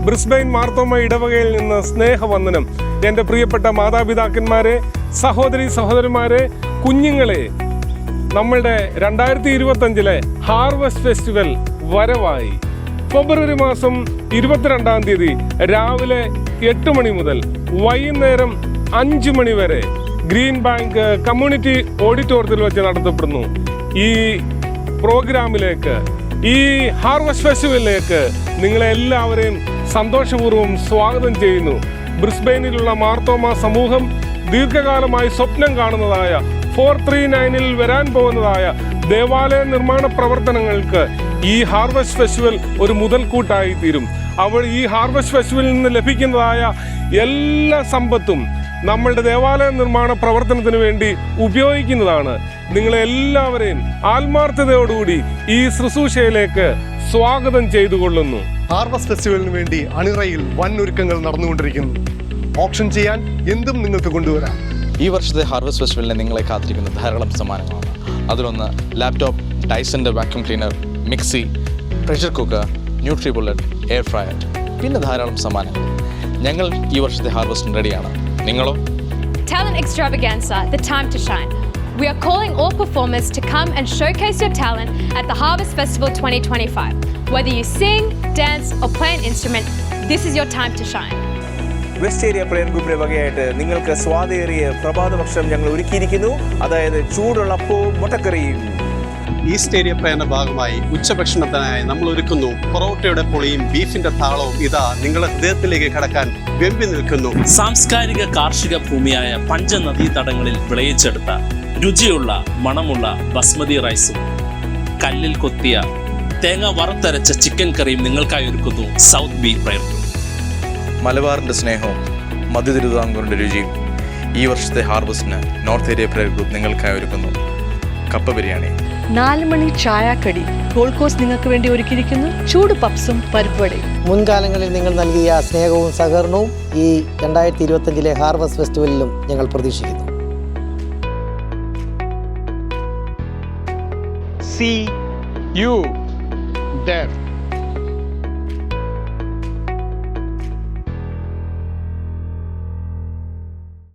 Brisbane Marthoma ഇടവകയിൽ നിന്ന് സ്നേഹവന്ദനം. എൻ്റെ പ്രിയപ്പെട്ട മാതാപിതാക്കന്മാരെ, സഹോദരന്മാരെ, കുഞ്ഞുങ്ങളെ, നമ്മളുടെ 2025 ഹാർവസ്റ്റ് ഫെസ്റ്റിവൽ വരവായി. ഫെബ്രുവരി മാസം 22-ാം തീയതി രാവിലെ 8 മണി മുതൽ വൈകുന്നേരം 5 മണി വരെ ഗ്രീൻ ബാങ്ക് കമ്മ്യൂണിറ്റി ഓഡിറ്റോറിയത്തിൽ വെച്ച് നടത്തപ്പെടുന്നു. ഈ പ്രോഗ്രാമിലേക്ക്, ഈ ഹാർവസ്റ്റ് ഫെസ്റ്റിവലിലേക്ക് നിങ്ങളെ എല്ലാവരെയും സന്തോഷപൂർവ്വം സ്വാഗതം ചെയ്യുന്നു. ബ്രിസ്ബെയിനിലുള്ള മാർത്തോമ സമൂഹം ദീർഘകാലമായി സ്വപ്നം കാണുന്നതായ 439-ൽ വരാൻ പോകുന്നതായ ദേവാലയ നിർമ്മാണ പ്രവർത്തനങ്ങൾക്ക് ഈ ഹാർവസ്റ്റ് ഫെസ്റ്റിവൽ ഒരു മുതൽക്കൂട്ടായി തീരും. ഈ ഹാർവസ്റ്റ് ഫെസ്റ്റിവലിൽ നിന്ന് ലഭിക്കുന്നതായ എല്ലാ സമ്പത്തും നമ്മളുടെ ദേവാലയ നിർമ്മാണ പ്രവർത്തനത്തിന് വേണ്ടി ഉപയോഗിക്കുന്നതാണ്. നിങ്ങളെ എല്ലാവരെയും ആത്മാർത്ഥതയോടുകൂടി ഈ ശുശ്രൂഷയിലേക്ക് സ്വാഗതം ചെയ്തുകൊള്ളുന്നു. ഹാർവസ്റ്റ് ഫെസ്റ്റിവലിന് വേണ്ടി അണിറയിൽ വൻ ഒരുക്കങ്ങൾ നടന്നുകൊണ്ടിരിക്കുന്നു. ഓപ്ഷൻ ചെയ്യാൻ എന്തും നിങ്ങൾക്ക് കൊണ്ടുവരാം. ഈ വർഷത്തെ ഹാർവസ്റ്റ് ഫെസ്റ്റിവലിനെ നിങ്ങളെ കാത്തിരിക്കുന്ന ധാരാളം സമ്മാനങ്ങളാണ്. അതിലൊന്ന് ലാപ്ടോപ്പ്, ഡൈസൻ്റെ vacuum cleaner, mixie, pressure cooker, NutriBullet, air fryer, പിന്നെ ധാരാളം സമ്മാനങ്ങൾ. ഞങ്ങൾ ഈ വർഷത്തെ ഹാർവസ്റ്റിന് റെഡിയാണ്. നിങ്ങളോ? Talent Extravaganza, the time to shine. We are calling all performers to come and showcase your talent at the Harvest Festival 2025. Whether you sing, dance or play an instrument, this is your time to shine. West area prayer ഗ്രൂപ്പിന്റെ വകയായിട്ട് നിങ്ങൾക്ക് സ്വാദേറിയ പ്രഭാത ഭക്ഷണം ഞങ്ങൾ ഒരുക്കിയിരിക്കുന്നു. അതായത് ചൂടുള്ള അപ്പവും മുട്ടക്കറിയും. ഈസ്റ്റ് ഏരിയ പ്രയറിന്റെ ഭാഗമായി ഉച്ചഭക്ഷണത്തിനായി നമ്മൾ ഒരുക്കുന്നു പൊറോട്ടയുടെ പൊളിയും ബീഫിന്റെ താളവും ഇതാ നിങ്ങളുടെ ഹൃദയത്തിലേക്ക് കടക്കാൻ വെമ്പി നിൽക്കുന്നു. സാംസ്കാരിക കാർഷിക ഭൂമിയായ പഞ്ചനദീ തടങ്ങളിൽ വിളയിച്ചെടുത്ത രുചിയുള്ള മണമുള്ള ബസ്മതി റൈസും കല്ലിൽ കൊത്തിയ തേങ്ങ വറുത്തരച്ച ചിക്കൻ കറിയും നിങ്ങൾക്കായി ഒരുക്കുന്നു സൗത്ത് ബി പ്രയർ ഗ്രൂപ്പ്. മലബാറിൻ്റെ സ്നേഹവും മധ്യ തിരുവിതാംകൂറിൻ്റെ രുചിയും ഈ വർഷത്തെ ഹാർവസ്റ്റിന് നോർത്ത് ഏരിയ പ്രയർ ഗ്രൂപ്പ് നിങ്ങൾക്കായി ഒരുക്കുന്നു കപ്പ ബിരിയാണി. 4 മണി ചായക്കടി ഗോൾഡ് കോസ്റ്റ് നിങ്ങൾക്ക് വേണ്ടി ഒരുക്കിയിരിക്കുന്നു ചൂട് പപ്സും പരിപ്പുവടയും. മുൻകാലങ്ങളിൽ നിങ്ങൾ നൽകിയ സ്നേഹവും സഹകരണവും ഈ 2025 ഹാർവസ്റ്റ് ഫെസ്റ്റിവലിലും ഞങ്ങൾ പ്രതീക്ഷിക്കുന്നു. See you there.